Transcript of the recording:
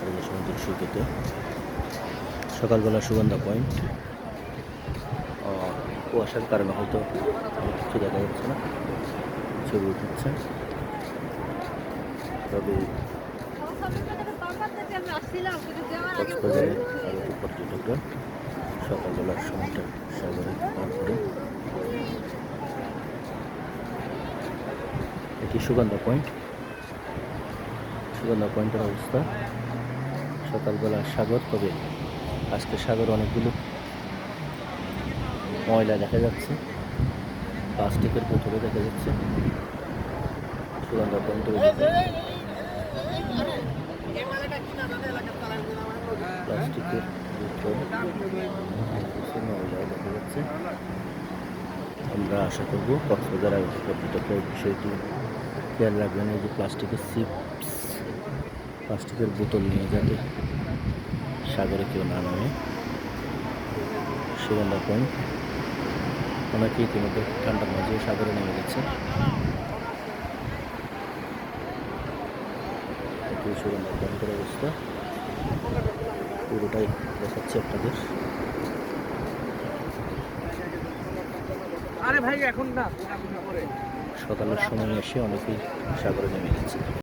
এই যে সমুদ্র সৈকতে সকালবেলা সুগন্ধা পয়েন্ট। কুয়াশার কারণে হয়তো কিছু দেখা যাচ্ছে না, ছবি উঠছে, তবে কক্সবাজারে আগত পর্যটকরা সকালবেলার সময়টা সাগরে পার করে। এটি সুগন্ধা পয়েন্ট। সুগন্ধা পয়েন্টের অবস্থা সকালবেলা সাগর, তবে আজকে সাগরে অনেকগুলো ময়লা দেখা যাচ্ছে, প্লাস্টিকের বোতলে দেখা যাচ্ছে। সুগন্ধা পয়েন্টের প্লাস্টিকের বোতল ময়লা দেখা যাচ্ছে। আমরা আশা করবো কক্সবাজার আগত পর্যটকরা এই বিষয়টি খেয়াল রাখবেন। এই যে প্লাস্টিকের চিপস, প্লাস্টিকের বোতল নিয়ে যাতে সাগরে কেউ না নামে। সুগন্ধা পয়েন্ট অনেকে ইতিমধ্যে ঠান্ডার মাঝে সাগরে নেমে গেছে। এটি সুগন্ধা পয়েন্টের অবস্থা, পুরোটাই দেখাচ্ছে আপনাদের। সকালের সময় এসে অনেকেই সাগরে নেমে গেছে।